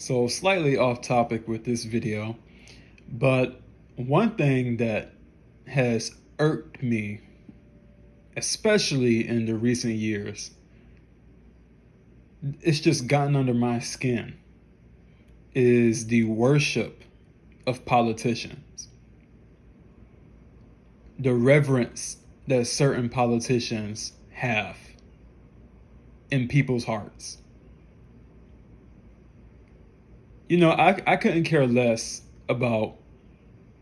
So slightly off topic with this video, but one thing that has irked me, especially in the recent years, it's just gotten under my skin, is the worship of politicians. The reverence that certain politicians have in people's hearts. I couldn't care less about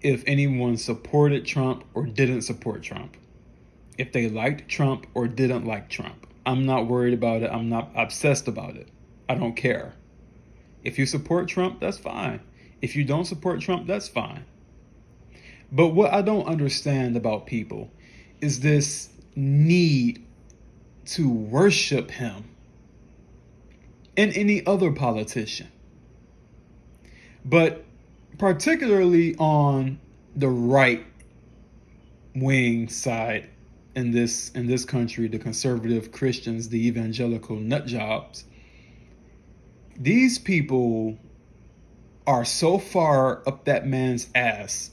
if anyone supported Trump or didn't support Trump. If they liked Trump or didn't like Trump. I'm not worried about it. I'm not obsessed about it. I don't care. If you support Trump, that's fine. If you don't support Trump, that's fine. But what I don't understand about people is this need to worship him and any other politician. But particularly on the right wing side in this country, the conservative Christians, the evangelical nut jobs, these people are so far up that man's ass,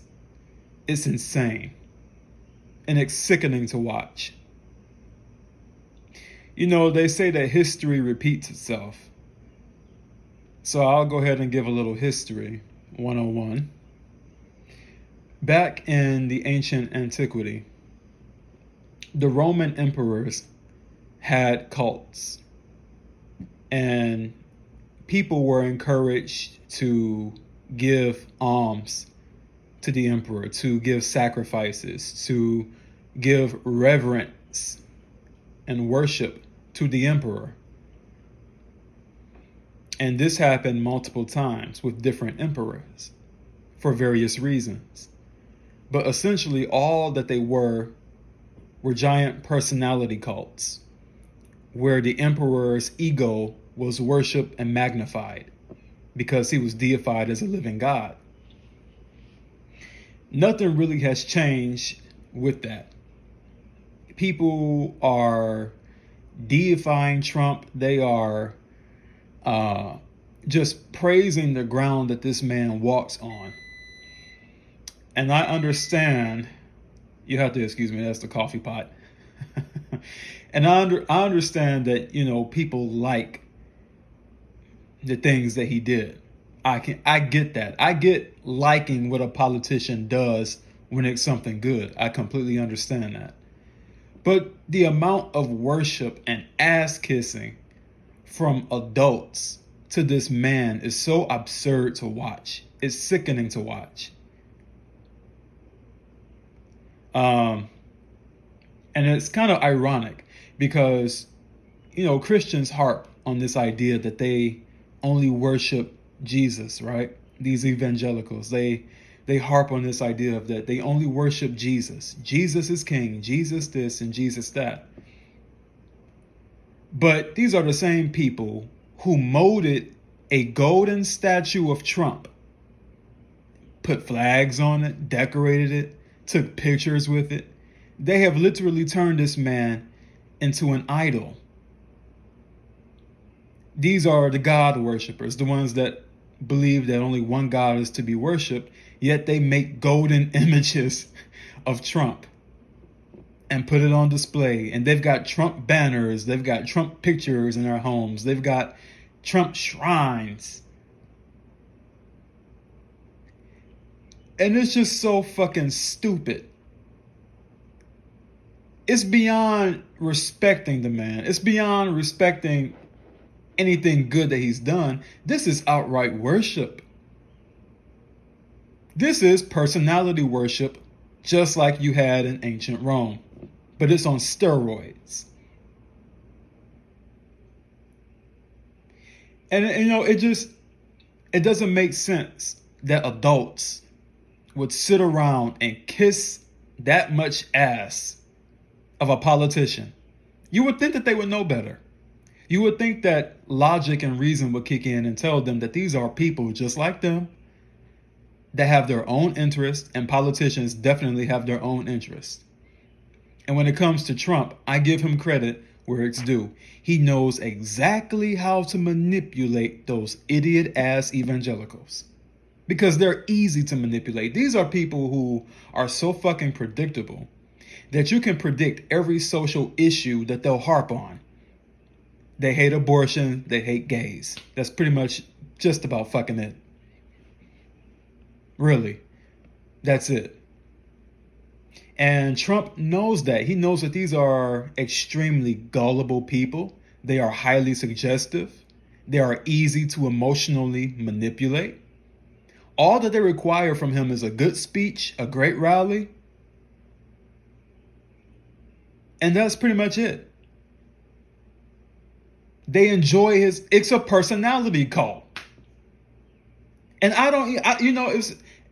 it's insane. And it's sickening to watch. They say that history repeats itself. So I'll go ahead and give a little history 101. Back in the ancient antiquity, the Roman emperors had cults, and people were encouraged to give alms to the emperor, to give sacrifices, to give reverence and worship to the emperor. And this happened multiple times with different emperors for various reasons. But essentially all that they were giant personality cults where the emperor's ego was worshipped and magnified because he was deified as a living god. Nothing really has changed with that. People are deifying Trump. They are just praising the ground that this man walks on. And I understand, you have to excuse me, that's the coffee pot. And I understand that, people like the things that he did. I get that. I get liking what a politician does when it's something good. I completely understand that. But the amount of worship and ass kissing from adults to this man is so absurd to watch. It's sickening to watch. And it's kind of ironic because, Christians harp on this idea that they only worship Jesus, right? These evangelicals, they harp on this idea of that they only worship Jesus. Jesus is king, Jesus this and Jesus that. But these are the same people who molded a golden statue of Trump, put flags on it, decorated it, took pictures with it. They have literally turned this man into an idol. These are the God worshipers, the ones that believe that only one God is to be worshipped, yet they make golden images of Trump and put it on display. And they've got Trump banners, they've got Trump pictures in their homes, they've got Trump shrines. And it's just so fucking stupid. It's beyond respecting the man. It's beyond respecting anything good that he's done. This is outright worship. This is personality worship, just like you had in ancient Rome, but it's on steroids. And it doesn't make sense that adults would sit around and kiss that much ass of a politician. You would think that they would know better. You would think that logic and reason would kick in and tell them that these are people just like them that have their own interests, and politicians definitely have their own interests. And when it comes to Trump, I give him credit where it's due. He knows exactly how to manipulate those idiot-ass evangelicals. Because they're easy to manipulate. These are people who are so fucking predictable that you can predict every social issue that they'll harp on. They hate abortion, they hate gays. That's pretty much just about fucking it. Really. That's it. And Trump knows that. He knows that these are extremely gullible people. They are highly suggestive. They are easy to emotionally manipulate. All that they require from him is a good speech, a great rally, and that's pretty much it. They enjoy it's a personality cult. And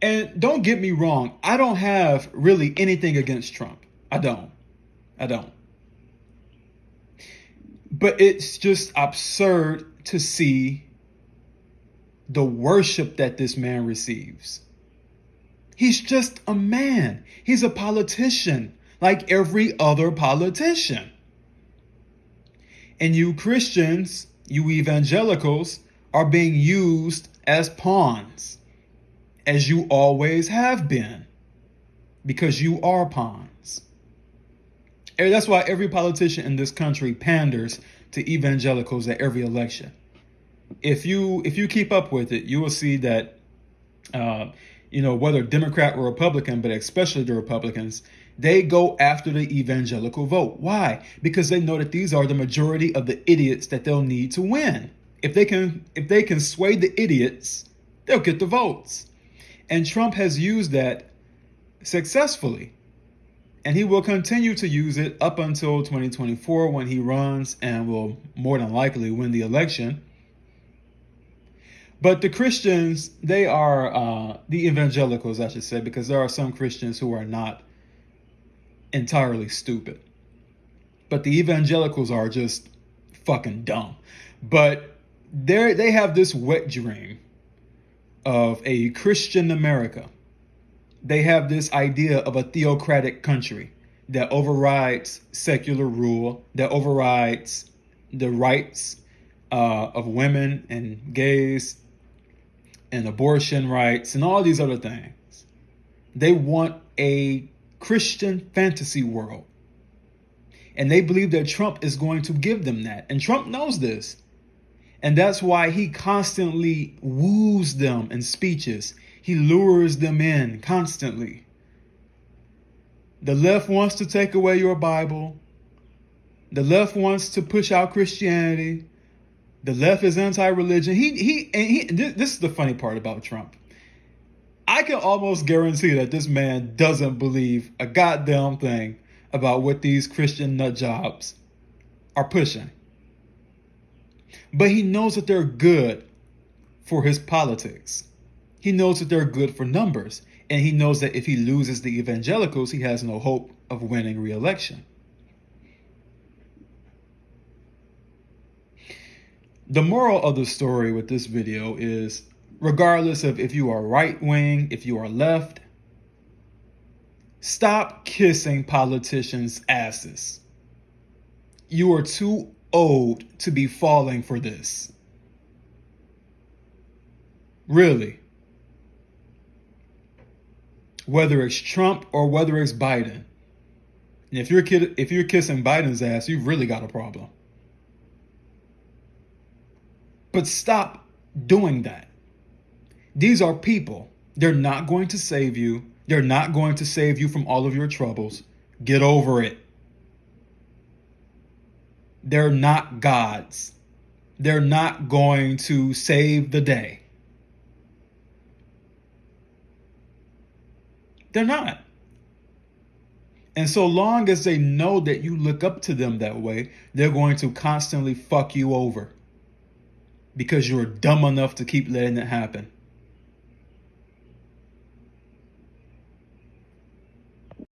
and don't get me wrong, I don't have really anything against Trump. I don't. But it's just absurd to see the worship that this man receives. He's just a man. He's a politician, like every other politician. And you Christians, you evangelicals, are being used as pawns, as you always have been, because you are pawns. And that's why every politician in this country panders to evangelicals at every election. If you keep up with it, you will see that, whether Democrat or Republican, but especially the Republicans, they go after the evangelical vote. Why? Because they know that these are the majority of the idiots that they'll need to win. If they can sway the idiots, they'll get the votes. And Trump has used that successfully. And he will continue to use it up until 2024 when he runs and will more than likely win the election. But the Christians, they are, the evangelicals, I should say, because there are some Christians who are not entirely stupid. But the evangelicals are just fucking dumb. But they have this wet dream of a Christian America. They have this idea of a theocratic country that overrides secular rule, that overrides the rights of women and gays and abortion rights and all these other things. They want a Christian fantasy world. And they believe that Trump is going to give them that. And Trump knows this. And that's why he constantly woos them in speeches. He lures them in constantly. The left wants to take away your Bible. The left wants to push out Christianity. The left is anti-religion. This is the funny part about Trump. I can almost guarantee that this man doesn't believe a goddamn thing about what these Christian nut jobs are pushing. But he knows that they're good for his politics. He knows that they're good for numbers. And he knows that if he loses the evangelicals, he has no hope of winning re-election. The moral of the story with this video is, regardless of if you are right wing, if you are left, stop kissing politicians' asses. You are too old to be falling for this. Really. Whether it's Trump or whether it's Biden. And if you're kissing Biden's ass, you've really got a problem. But stop doing that. These are people. They're not going to save you. They're not going to save you from all of your troubles. Get over it. They're not gods. They're not going to save the day. They're not. And so long as they know that you look up to them that way, they're going to constantly fuck you over. Because you're dumb enough to keep letting it happen.